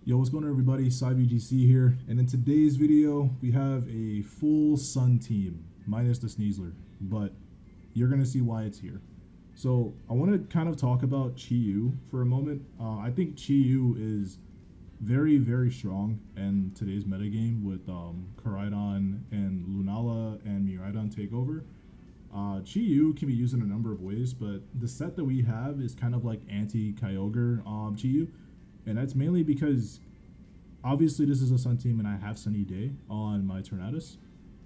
Yo, what's going on everybody? VGC here, and in today's video, we have a full Sun team, minus the Sneasler, but you're gonna see why it's here. So I want to kind of talk about Chi-Yu for a moment. I think Chi-Yu is very, very strong in today's metagame with Koraidon and LUNALA and MIRAIDON takeover. Chi-Yu can be used in a number of ways, but the set that we have is kind of like anti-Kyogre Chi-Yu, and that's mainly because obviously this is a Sun team and I have Sunny Day on my Tornadus.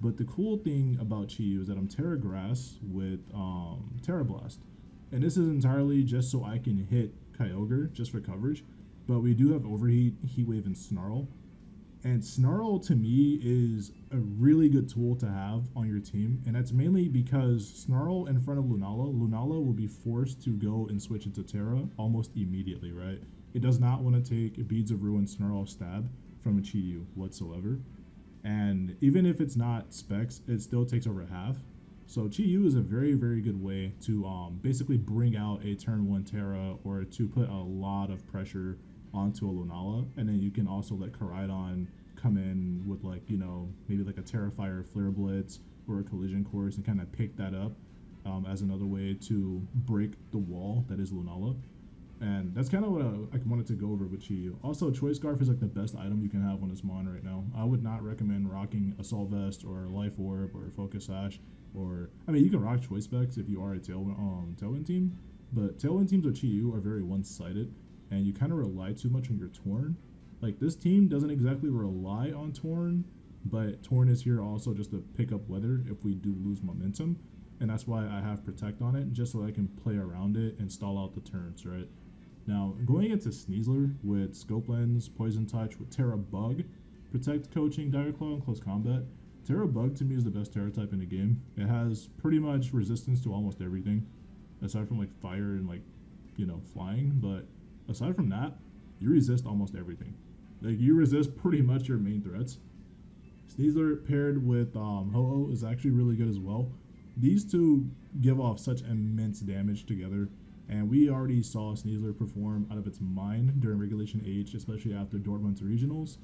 But the cool thing about Chi-Yu is that I'm Terra Grass with Terra Blast. And this is entirely just so I can hit Kyogre just for coverage. But we do have Overheat, Heat Wave, and Snarl. And Snarl to me is a really good tool to have on your team. And that's mainly because Snarl in front of Lunala will be forced to go and switch into Terra almost immediately, right? It does not want to take Beads of Ruin Snarl Stab from a Chi-Yu whatsoever. And even if it's not specs, it still takes over half. So Chi-Yu is a very, very good way to basically bring out a turn 1 Terra or to put a lot of pressure onto a Lunala. And then you can also let Koraidon come in with maybe like a Terrafire Flare Blitz or a Collision Course and kind of pick that up as another way to break the wall that is Lunala. And that's kind of what I wanted to go over with Chi-Yu. Also, Choice Scarf is like the best item you can have on this mon right now. I would not recommend rocking Assault Vest or Life Orb or Focus Sash. Or, I mean, you can rock Choice Specs if you are a Tailwind team, but Tailwind teams with Chi-Yu are very one-sided, and you kind of rely too much on your Torn. Like, this team doesn't exactly rely on Torn, but Torn is here also just to pick up weather if we do lose momentum, and that's why I have Protect on it, just so I can play around it and stall out the turns, right? Now, going into Sneasler with Scope Lens, Poison Touch, with Terra Bug, Protect, Coaching, Dire Claw, and Close Combat, Terra Bug to me is the best Terra type in the game. It has pretty much resistance to almost everything, aside from like fire and flying, but aside from that, you resist almost everything. Like, you resist pretty much your main threats. Sneasler paired with Ho-Oh is actually really good as well. These two give off such immense damage together. And we already saw Sneasler perform out of its mind during Regulation H, especially after Dortmund's regionals.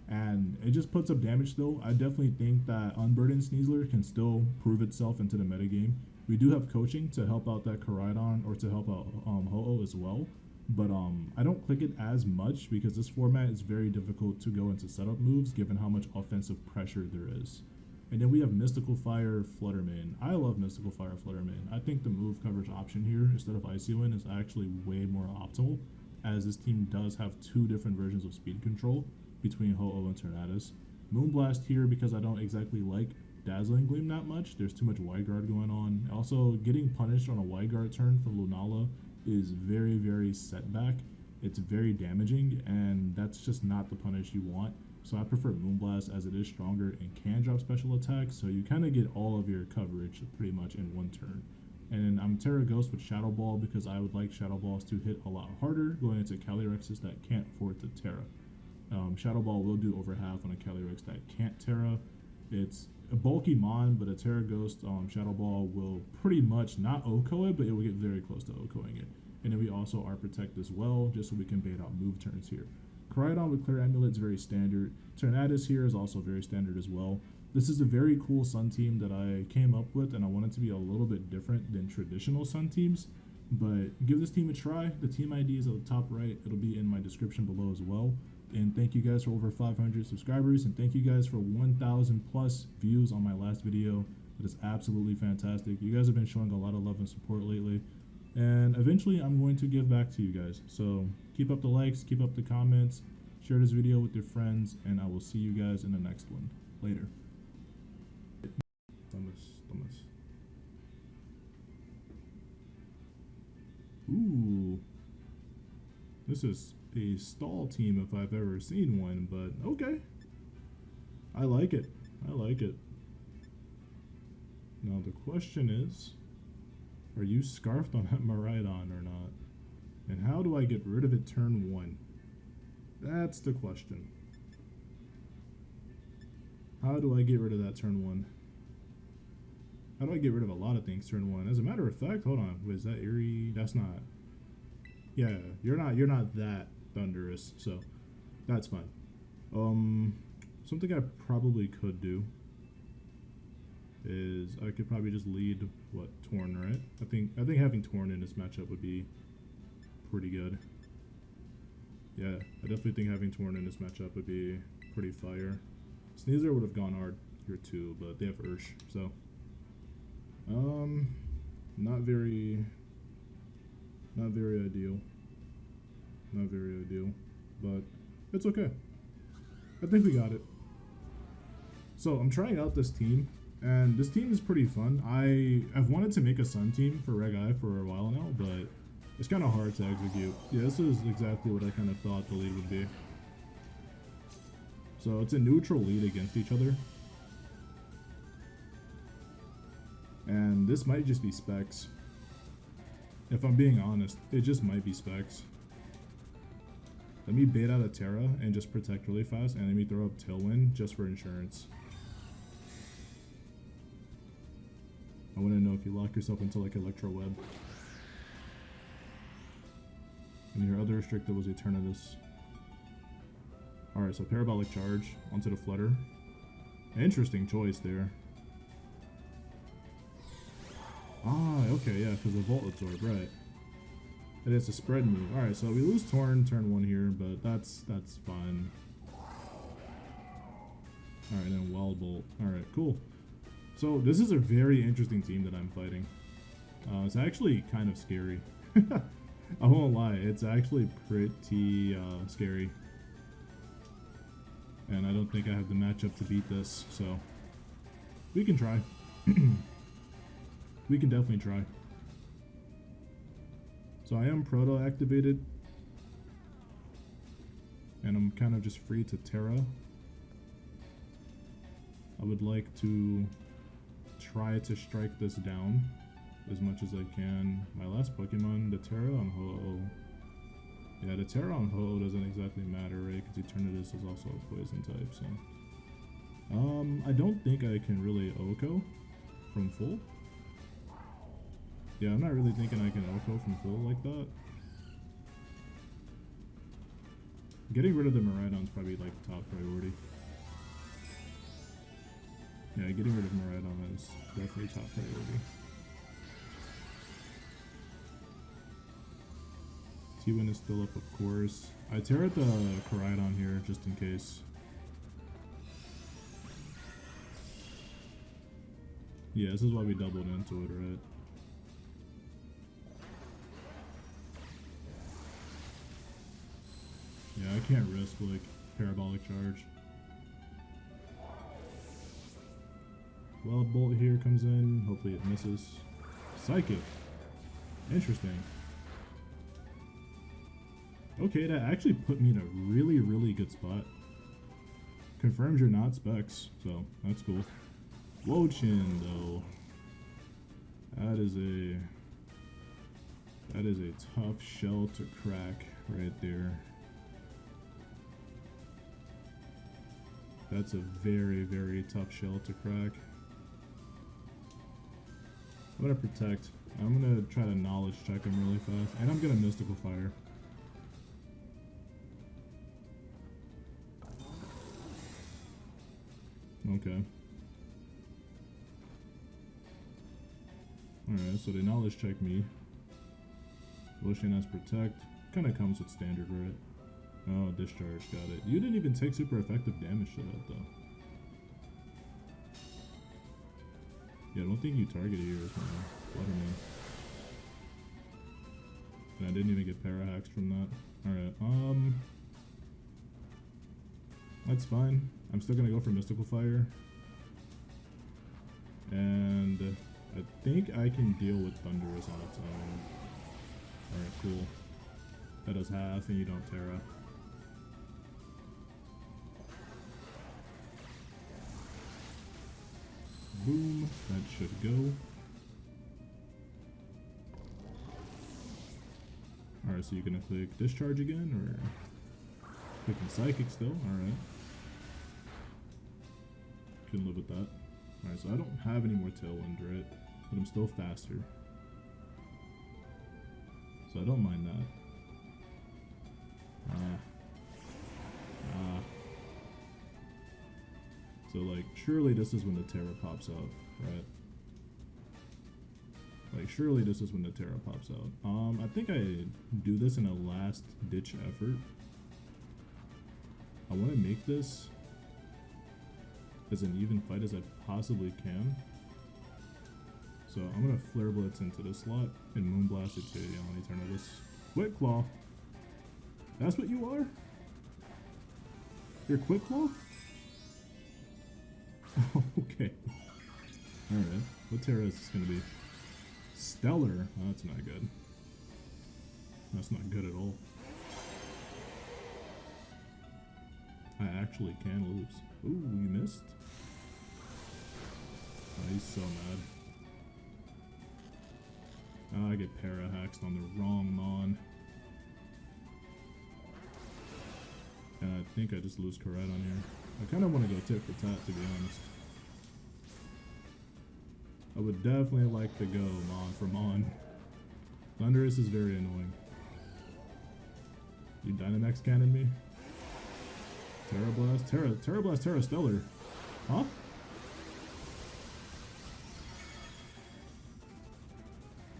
And it just puts up damage still. I definitely think that Unburdened Sneasler can still prove itself into the metagame. We do have coaching to help out that Koraidon or to help out Ho-Oh as well. But I don't click it as much because this format is very difficult to go into setup moves given how much offensive pressure there is. And then we have Mystical Fire Fluttermane. I love Mystical Fire Fluttermane. I think the move coverage option here instead of Icy Wind is actually way more optimal, as this team does have two different versions of speed control between Ho-Oh and Tornadus. Moonblast here because I don't exactly like Dazzling Gleam that much. There's too much Wide Guard going on. Also, getting punished on a Wide Guard turn from Lunala is very, very setback. It's very damaging, and that's just not the punish you want. So I prefer Moonblast as it is stronger and can drop special attacks, so you kind of get all of your coverage pretty much in one turn. And I'm Terra Ghost with Shadow Ball because I would like Shadow Balls to hit a lot harder going into CALYREXs that can't afford to Terra. Shadow Ball will do over half on a CALYREX that can't Terra. It's a bulky mon, but a Terra Ghost Shadow Ball will pretty much not OHKO it, but it will get very close to OHKOing it. And then we also are Protect as well, just so we can bait out move turns here. Koraidon with Clear Amulet is very standard. Tornadus here is also very standard as well. This is a very cool Sun team that I came up with, and I want it to be a little bit different than traditional Sun teams. But give this team a try. The team ID is at the top right. It'll be in my description below as well. And thank you guys for over 500 subscribers, and thank you guys for 1,000 plus views on my last video. That is absolutely fantastic. You guys have been showing a lot of love and support lately. And eventually I'm going to give back to you guys. So keep up the likes, keep up the comments, share this video with your friends, and I will see you guys in the next one. Later. Thomas. Ooh. This is a stall team if I've ever seen one, but okay. I like it. Now the question is, are you scarfed on that MIRAIDON or not? And how do I get rid of it turn 1? That's the question. How do I get rid of that turn 1? How do I get rid of a lot of things turn 1? As a matter of fact, hold on. Wait, is that Eerie? That's not. Yeah, you're not that thunderous. So That's fine. Something I probably could do is I could probably just lead what, Torn, right? I think having Torn in this matchup would be pretty good. Yeah, I definitely think having Torn in this matchup would be pretty fire. Sneasler would have gone hard here too, but they have Ursh, so not very ideal. Not very ideal, but it's okay. I think we got it. So I'm trying out this team, and this team is pretty fun. I've wanted to make a Sun team for Reg I for a while now, but it's kind of hard to execute. Yeah, this is exactly what I kind of thought the lead would be. So it's a neutral lead against each other. And this might just be specs. If I'm being honest, it just might be specs. Let me bait out a Terra and just protect really fast, and let me throw up Tailwind just for insurance. I want to know if you lock yourself into like Electro Web. And your other restricted was Eternatus. Alright, so Parabolic Charge onto the Flutter. Interesting choice there. Ah, okay, yeah, because the Volt Absorb, right. And it's a spread move. Alright, so we lose Torn turn 1 here, but that's fine. Alright, then Wild Bolt. Alright, cool. So this is a very interesting team that I'm fighting. It's actually kind of scary. I won't lie, it's actually pretty scary. And I don't think I have the matchup to beat this, so we can try. We can definitely try. So I am Proto activated, and I'm kind of just free to Terra. I would like to try to strike this down as much as I can. My last Pokemon, the Koraidon and Ho-Oh. Yeah, the Koraidon and Ho-Oh doesn't exactly matter, right? Because Eternatus is also a poison type, so. I don't think I can really OHKO from full. Yeah, I'm not really thinking I can OHKO from full like that. Getting rid of the MIRAIDON is probably like top priority. Yeah, getting rid of MIRAIDON is definitely top priority. T-Win is still up, of course. I tear at the Koraidon here just in case. Yeah, this is why we doubled into it, right? Yeah, I can't risk like Parabolic Charge. Wild Bolt here comes in. Hopefully it misses. Psychic. Interesting. Okay, that actually put me in a really, really good spot. Confirms you're not specs, so that's cool. Wochin, though. That is a tough shell to crack right there. That's a very, very tough shell to crack. I'm gonna protect. I'm gonna try to knowledge check him really fast, and I'm gonna Mystical Fire. Okay. Alright, so they knowledge check me. Wochin has protect. Kinda comes with standard, right? Oh, discharge, got it. You didn't even take super effective damage to that, though. Yeah, I don't think you targeted here or something. Waterman. And I didn't even get Parahax from that. Alright, that's fine. I'm still gonna go for Mystical Fire. And I think I can deal with Thunderous on its own. Alright, cool. That does half and you don't Terra. Boom, that should go. Alright, so you're gonna click Discharge again, or clicking Psychic still? Alright. Can live with that. Alright, so I don't have any more Tailwind, right? But I'm still faster. So I don't mind that. So like, surely this is when the Terra pops out, right? Like, surely this is when the Terra pops out. I think I do this in a last ditch effort. I want to make this as an even fight as I possibly can. So I'm gonna Flare Blitz into this slot and Moonblast it to Eternatus. Quick Claw. That's what you are? You're Quick Claw? Okay. Alright. What Terra is this gonna be? Stellar. Oh, that's not good. That's not good at all. I actually can lose. Ooh, you missed? Oh, he's so mad. Oh, I get para-haxed on the wrong Mon. And I think I just lose Koraidon here. I kind of want to go tit for tat, to be honest. I would definitely like to go Mon for Mon. Thunderous is very annoying. You Dynamax Cannon me? Terra Blast? Terra Blast, Terra Stellar. Huh?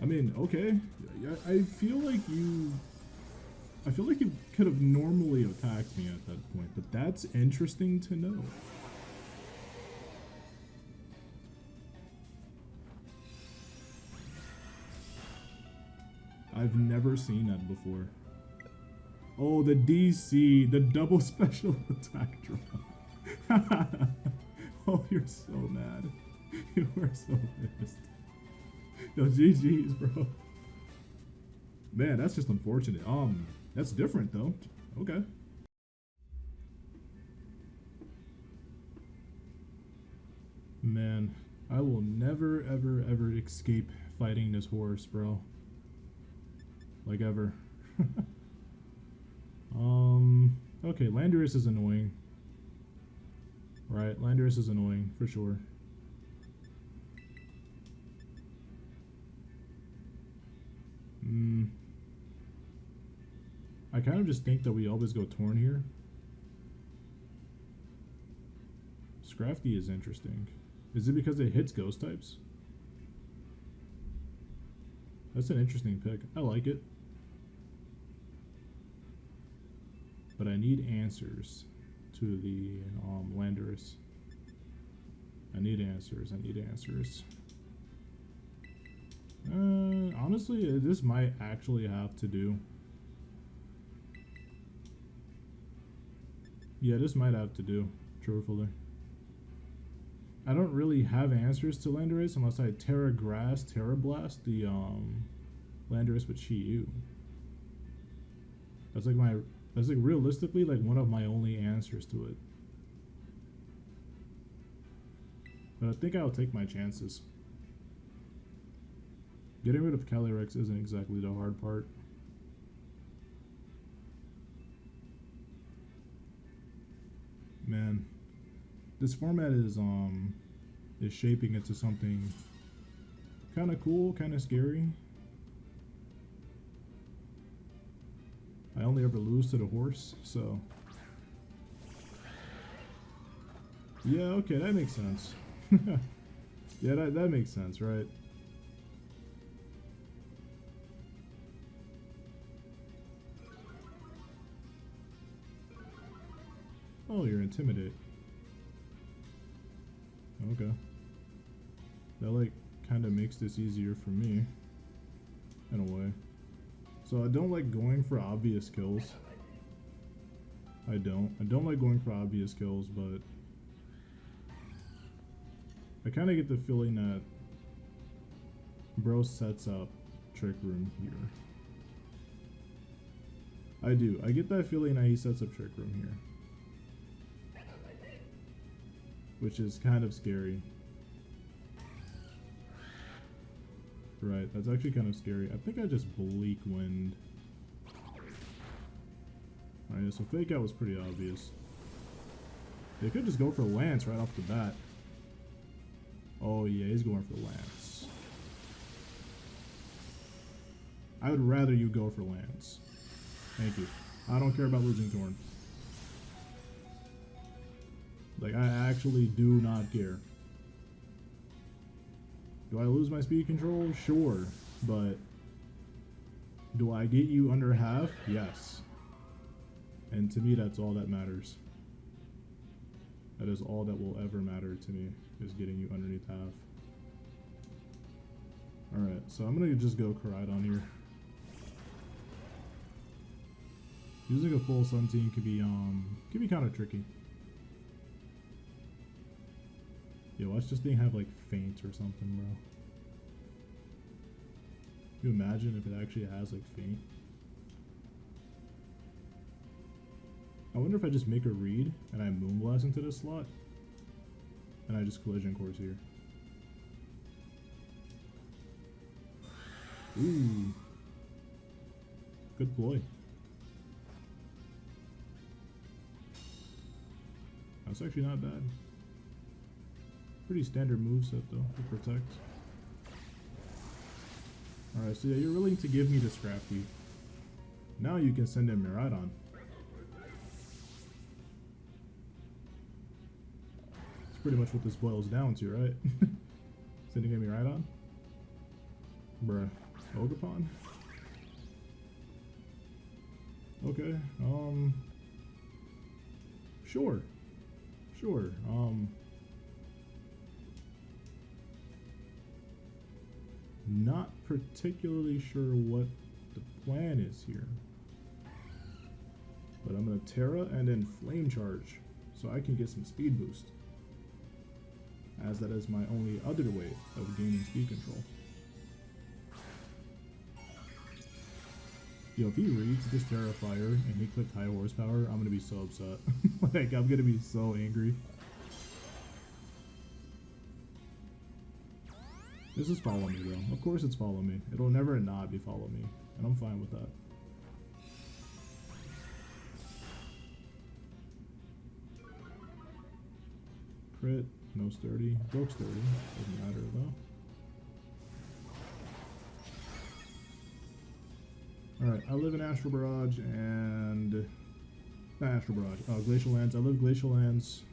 I mean, okay. I feel like you could have normally attacked me at that point, but that's interesting to know. I've never seen that before. Oh, the DC, the double special attack drop. Oh, you're so mad. You are so pissed. Yo, GG's, bro. Man, that's just unfortunate. That's different though. Okay. Man, I will never, ever, ever escape fighting this horse, bro. Like ever. Okay, Landorus is annoying. Right, Landorus is annoying, for sure. I kind of just think that we always go Torn here. Scrafty is interesting. Is it because it hits ghost types? That's an interesting pick. I like it. But I need answers to the Landorus. I need answers. I need answers. Honestly, this might actually have to do. Yeah, this might have to do, truthfully. I don't really have answers to Landorus unless I Terra Grass, Terra Blast the Landorus with Chi-Yu. That's like realistically like one of my only answers to it. But I think I'll take my chances. Getting rid of CALYREX isn't exactly the hard part. Man, this format is shaping into something kind of cool, kind of scary. I only ever lose to the horse, so yeah, okay, that makes sense. Yeah, that makes sense, right? Oh, you're Intimidate. Okay. That like kind of makes this easier for me in a way. So I don't like going for obvious kills. I don't like going for obvious kills, but I kind of get the feeling that bro sets up Trick Room here. I do. I get that feeling that he sets up Trick Room here. Which is kind of scary. Right, that's actually kind of scary. I think I just Bleak Wind. Alright, so Fake Out was pretty obvious. They could just go for Lance right off the bat. Oh yeah, he's going for Lance. I would rather you go for Lance. Thank you. I don't care about losing Thorn. Like, I actually do not care. Do I lose my speed control? Sure. But do I get you under half? Yes. And to me, that's all that matters. That is all that will ever matter to me, is getting you underneath half. Alright, so I'm gonna just go Koraidon here. Using a full Sun team could be kind of tricky. Yo, watch this thing have like feint or something, bro. Can you imagine if it actually has like feint? I wonder if I just make a read and I Moonblast into this slot and I just collision course here. Ooh. Good ploy. That's actually not bad. Pretty standard moveset though, to protect. Alright, so yeah, you're willing to give me the Scrafty. Now you can send in MIRAIDON. That's pretty much what this boils down to, right? Sending in MIRAIDON? Bruh. Ogerpon? Okay, sure. Sure, not particularly sure what the plan is here. But I'm gonna Terra and then Flame Charge so I can get some speed boost, as that is my only other way of gaining speed control. Yo, if he reads this Terra Fire and he clicked high horsepower, I'm gonna be so upset. Like, I'm gonna be so angry. This is follow me though. Of course it's follow me. It'll never not be follow me. And I'm fine with that. Crit, no sturdy. Broke sturdy. Doesn't matter though. Alright, I live in Astral Barrage and... not Astral Barrage. Glacial Lands. I live Glacial Lands.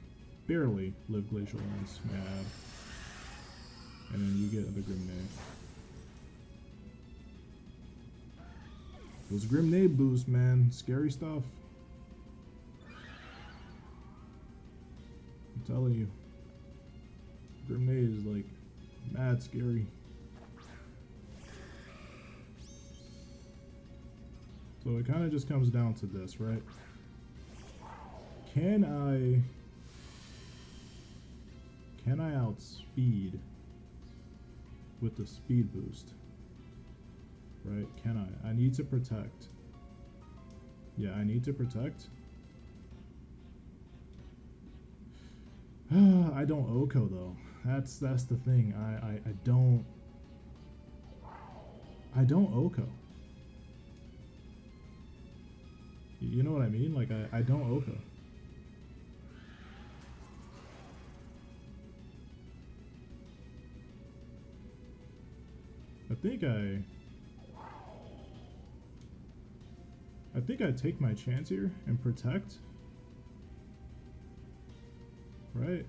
Barely live Glacial Lands. Yeah. And then you get the Grimnay. Those Grimnay boosts, man. Scary stuff. I'm telling you. Grimnay is like mad scary. So it kind of just comes down to this, right? Can I outspeed with the speed boost? Right? Can I? I need to protect. Yeah, I need to protect. I don't Oko though. That's the thing. I don't Oko. You know what I mean? Like I don't Oko. I think I take my chance here and protect. Right?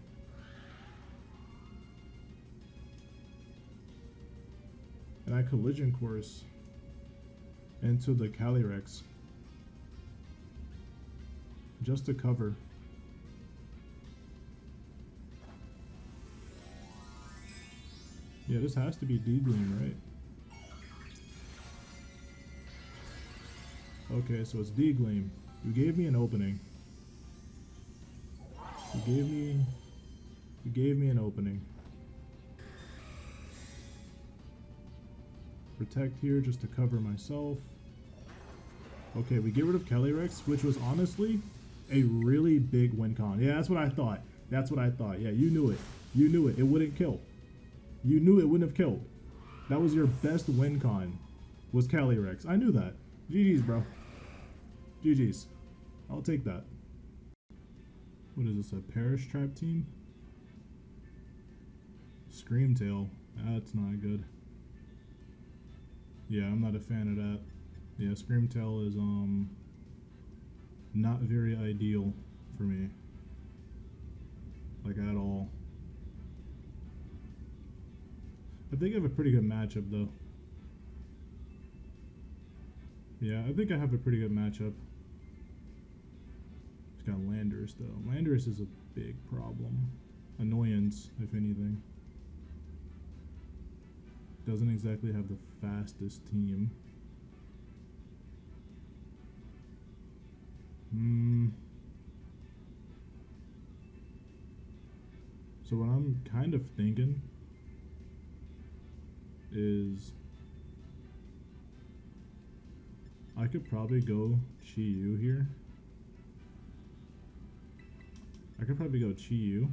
And I collision course into the CALYREX just to cover. Yeah, this has to be D-Gleam, right? Okay, so it's D-Gleam. You gave me an opening. You gave me an opening. Protect here just to cover myself. Okay, we get rid of CALYREX, which was honestly a really big win con. Yeah, that's what I thought. That's what I thought. Yeah, you knew it. You knew it. It wouldn't kill. You knew it wouldn't have killed. That was your best win con, was CALYREX. I knew that. GG's, bro. GG's. I'll take that. What is this, a Perish Trap team? Screamtail. That's not good. Yeah, I'm not a fan of that. Yeah, Screamtail is not very ideal for me. like at all. I think I have a pretty good matchup though. Yeah, I think I have a pretty good matchup. It's got Landorus though. Landorus is a big problem. Annoyance, if anything. Doesn't exactly have the fastest team. So what I'm kind of thinking is I could probably go Chi-Yu here. I could probably go Chi-Yu.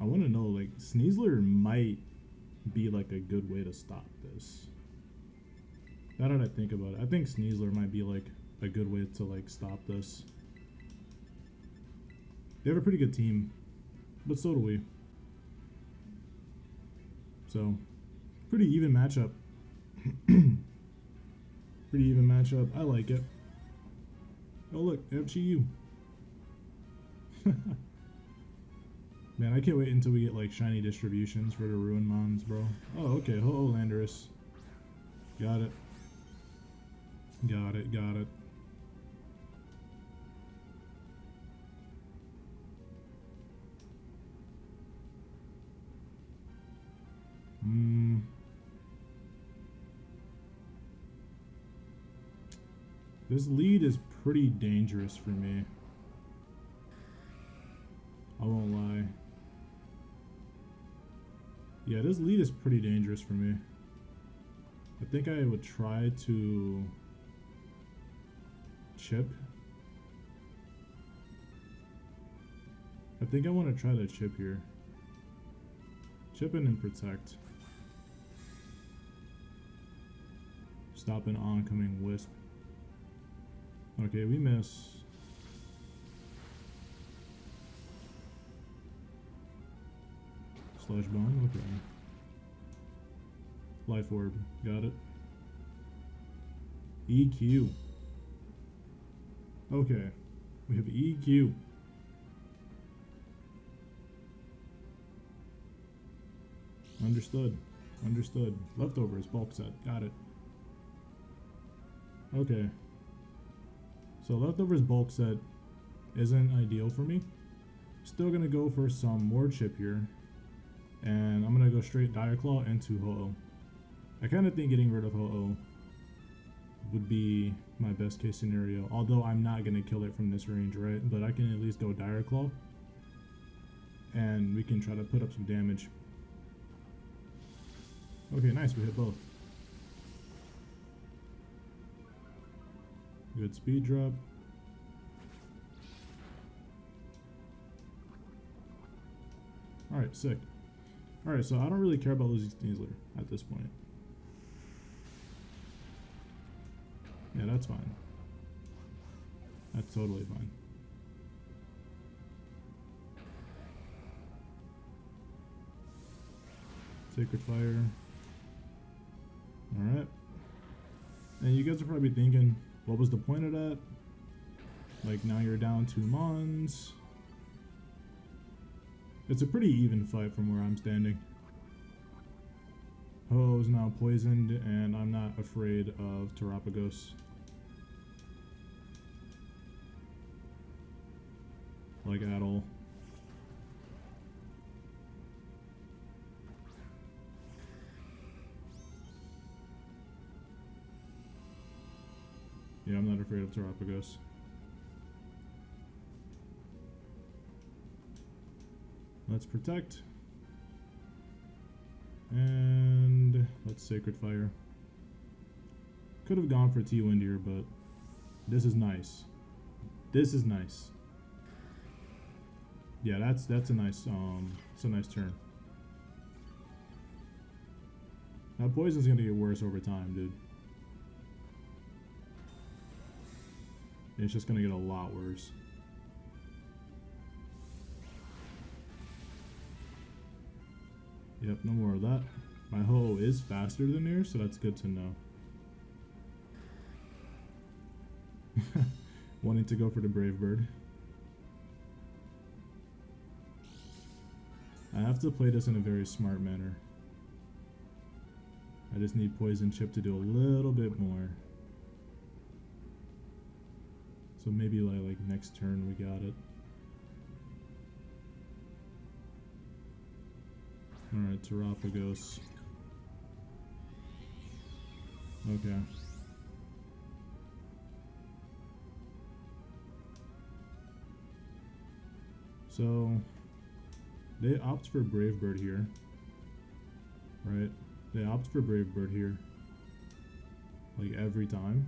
I want to know, like, Sneasler might be like a good way to stop this. Now that I think about it, I think Sneasler might be like a good way to like stop this. They have a pretty good team, but so do we. So, pretty even matchup. Pretty even matchup. I like it. Oh look, they have Chi-Yu. Man, I can't wait until we get like shiny distributions for the Ruin Mons, bro. Oh, okay. Ho-Oh Landorus. Got it. Got it, got it. This lead is pretty dangerous for me. I won't lie. Yeah, this lead is pretty dangerous for me. I think I would try to chip. I think I want to try to chip here. Chip in and protect. Stop an oncoming wisp. Okay, we miss. Slush bomb, okay. Life orb, got it. EQ. Okay, we have EQ. Understood. Understood. Leftovers, bulk set, got it. Okay. So leftovers bulk set isn't ideal for me. Still gonna go for some more chip here. And I'm gonna go straight Direclaw into Ho-Oh. I kinda think getting rid of Ho-Oh would be my best case scenario. Although I'm not gonna kill it from this range, right? But I can at least go Direclaw. And we can try to put up some damage. Okay, nice, we hit both. Good speed drop. Alright, sick. Alright, so I don't really care about losing Sneasler at this point. Yeah, that's fine. That's totally fine. Sacred Fire. Alright. And you guys are probably thinking, what was the point of that? Like, now you're down 2 Mons. It's a pretty even fight from where I'm standing. Ho-Oh is now poisoned, and I'm not afraid of Terapagos. Like, at all. Yeah, I'm not afraid of Terapagos. Let's protect. And let's Sacred Fire. Could have gone for T-Windier, but this is nice. This is nice. Yeah, that's a nice it's a nice turn. Now poison's gonna get worse over time, dude. It's just gonna get a lot worse. Yep, no more of that. My Ho-Oh is faster than yours, so that's good to know. wanting to go for the Brave Bird. I have to play this in a very smart manner. I just need Poison Chip to do a little bit more. So maybe like next turn we got it. Alright, TERAPAGOS. Okay. So they opt for Brave Bird here. Right? They opt for Brave Bird here. Like every time.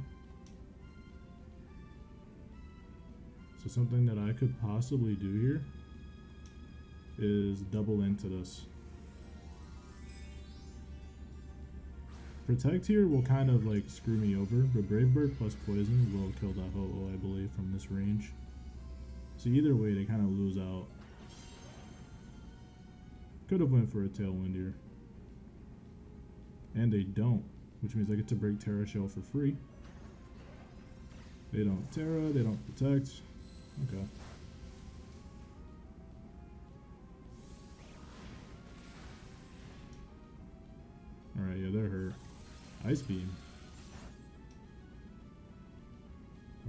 So something that I could possibly do here is double into this. Protect here will kind of like screw me over, but Brave Bird plus Poison will kill that Ho-Oh, I believe, from this range. So either way, they kind of lose out. Could have went for a Tailwind here. And they don't, which means I get to break Terra Shell for free. They don't Terra, they don't protect. Okay. Alright, yeah, they're hurt. Ice Beam.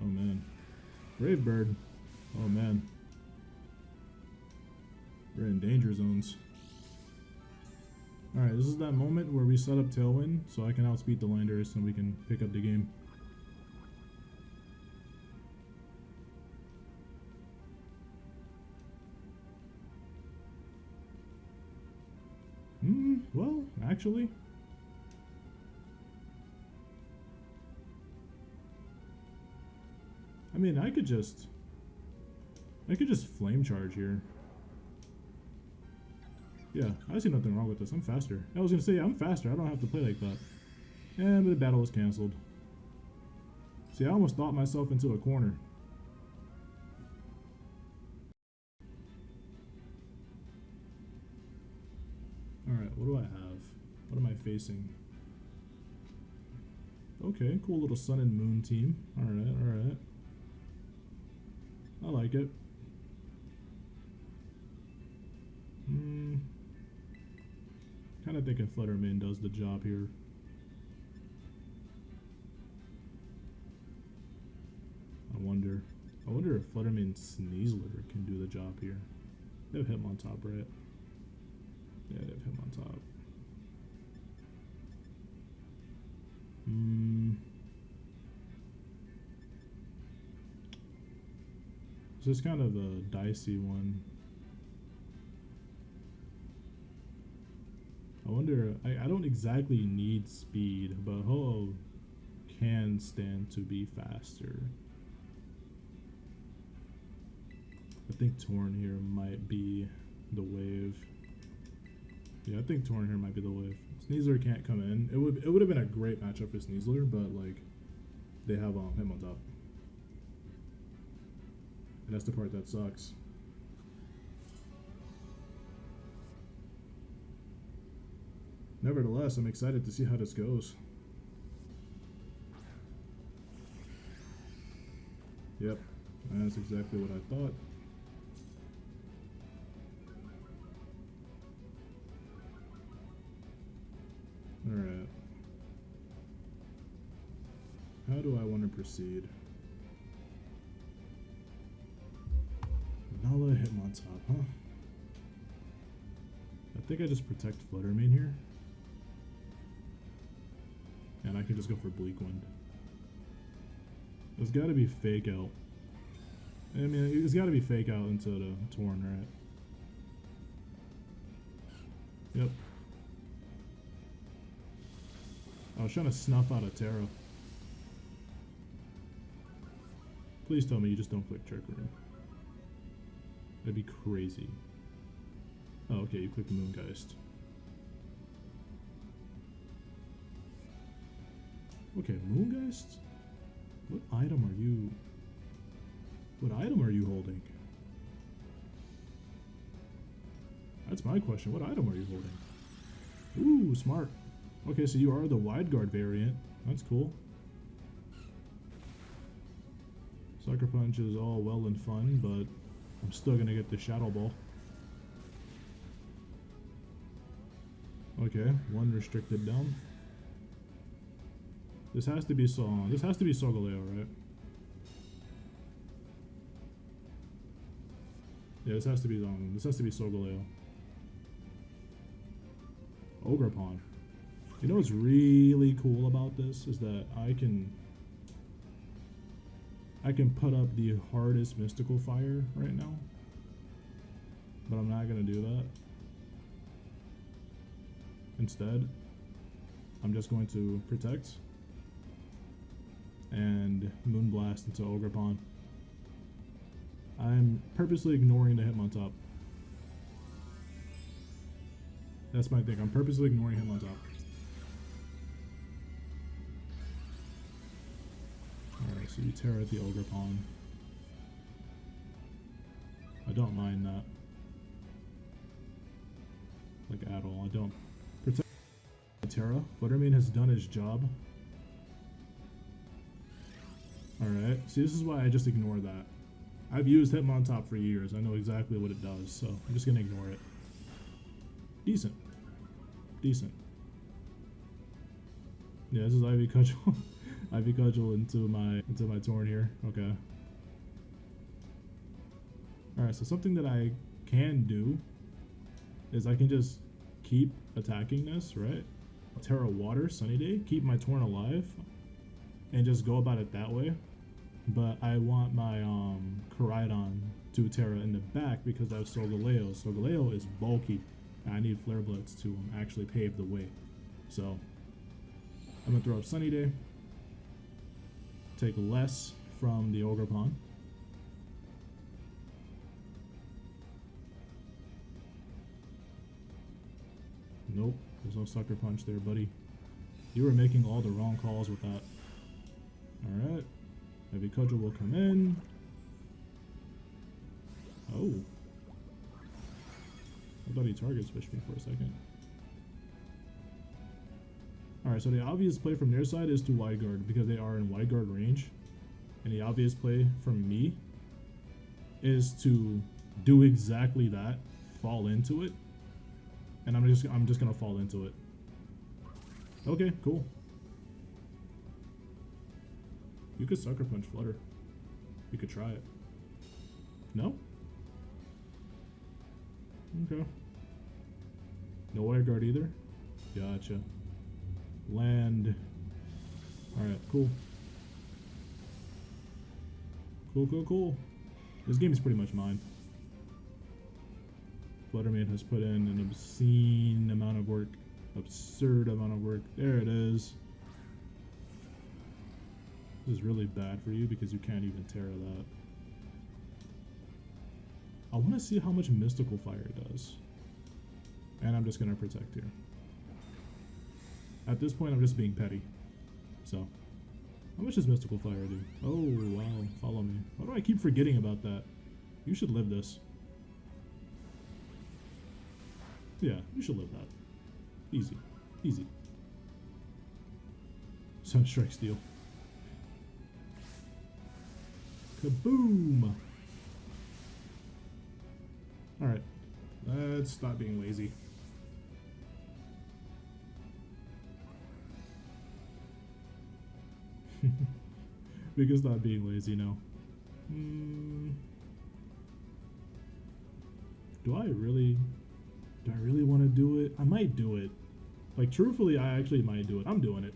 Oh man. Brave Bird. Oh man. We're in danger zones. Alright, this is that moment where we set up Tailwind so I can outspeed the Landers and we can pick up the game. Well, actually. I mean, I could just flame charge here. Yeah, I see nothing wrong with this. I'm faster. I was gonna say, I'm faster. I don't have to play like that. And the battle was canceled. See, I almost thought myself into a corner. Alright, what do I have? What am I facing? Okay, cool little Sun and Moon team. Alright, alright. I like it. Kinda thinking Fluttermane does the job here. I wonder if Fluttermane Sneasler can do the job here. They have him on top, right? Yeah, they have him on top. So it's kind of a dicey one. I wonder, I don't exactly need speed, but Ho-Oh can stand to be faster. I think Torn here might be the wave. Yeah, I think Torn here might be the wave. Sneasler can't come in. It would have been a great matchup for Sneasler, but like they have him on top. And that's the part that sucks. Nevertheless, I'm excited to see how this goes. Yep, that's exactly what I thought. Alright. How do I want to proceed? LUNALA Hitmontop, huh? I think I just protect Fluttermane here. And I can just go for Bleak Wind. There's gotta be Fake Out. I mean, it's gotta be Fake Out into the Torn, right? Yep. I was trying to snuff out a Terra. Please tell me you just don't click Trick Room. That'd be crazy. Oh, okay, you click Moongeist. Okay, Moongeist? What item are you... What item are you holding? That's my question. What item are you holding? Ooh, smart. Okay, so you are the Wide Guard variant. That's cool. Sucker Punch is all well and fun, but I'm still gonna get the Shadow Ball. Okay, one restricted down. This has to be Solgaleo, right? Yeah, this has to be Solgaleo. Ogerpon. You know what's really cool about this is that I can put up the hardest mystical fire right now, but I'm not gonna do that. Instead, I'm just going to protect and Moonblast into Ogerpon. I'm purposely ignoring the Hitmontop. That's my thing. I'm purposely ignoring Hitmontop. Alright, so you tear at the Ogerpon. I don't mind that. Like at all. I don't. Protect Terra. Buttermane has done his job. Alright, see, this is why I just ignore that. I've used Hitmontop for years. I know exactly what it does, so I'm just gonna ignore it. Decent. Decent. Yeah, this is Ivy Cudgel. Ivy Cudgel into my Torn here. Okay. Alright, so something that I can do is I can just keep attacking this, right? Terra Water, Sunny Day, keep my Torn alive, and just go about it that way. But I want my Koraidon to Terra in the back because I have Solgaleo. Solgaleo is bulky. I need Flare Blitz to actually pave the way. So I'm gonna throw up Sunny Day. Take less from the Ogerpon. Nope, there's no Sucker Punch there, buddy. You were making all the wrong calls with that. Alright. Heavy Cudgel will come in. Oh. I thought he target switched me for a second. Alright, so the obvious play from their side is to wide guard because they are in wide guard range. And the obvious play from me is to do exactly that, fall into it. And I'm just gonna fall into it. Okay, cool. You could Sucker Punch Flutter. You could try it. No? Okay. No wire guard either? Gotcha. Land. Alright, cool. Cool. This game is pretty much mine. Buttermane has put in an obscene amount of work. Absurd amount of work. There it is. This is really bad for you because you can't even Terra that. I want to see how much Mystical Fire does. And I'm just going to protect here. At this point, I'm just being petty. So, how much does Mystical Fire do? Oh, wow. Follow me. Why do I keep forgetting about that? You should live this. Yeah, you should live that. Easy. Easy. Sunstrike Steel. Kaboom! Alright. Let's stop being lazy. We can stop being lazy now. Do I really want to do it? I might do it. Like, truthfully, I actually might do it. I'm doing it.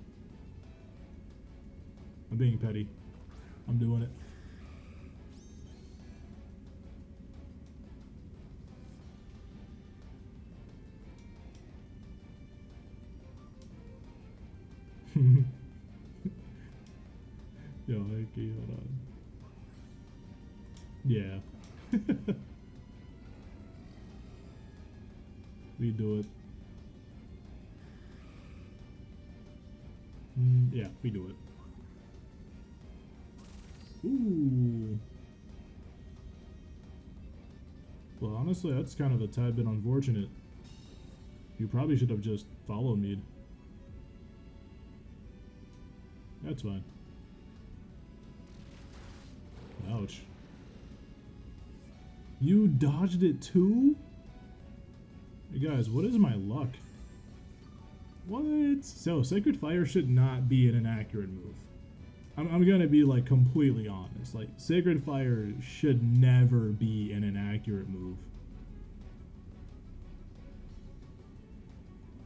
I'm being petty. I'm doing it. Yo, okay, hold on. Yeah. We do it. Yeah, we do it. Ooh. Well, honestly, that's kind of a tad bit unfortunate. You probably should have just followed me. That's fine. You dodged it too? Hey guys, what is my luck? What? So, Sacred Fire should not be an inaccurate move. I'm gonna be like completely honest. Like, Sacred Fire should never be an inaccurate move.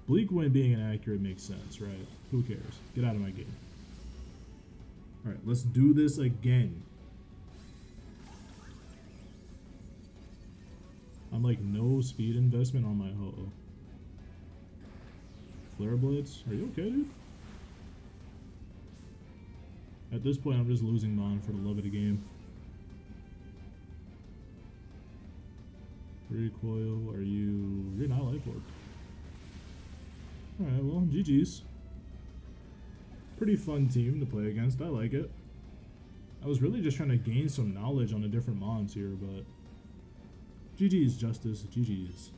Bleak Wind being inaccurate makes sense, right? Who cares? Get out of my game. Alright, let's do this again. I'm like no speed investment on my Ho-Oh. Flare Blitz? Are you okay, dude? At this point, I'm just losing Mon for the love of the game. Recoil, are you... You're not life orb. Alright, well, GG's. Pretty fun team to play against, I like it. I was really just trying to gain some knowledge on the different Mons here, but... GG's, Justice, GG's.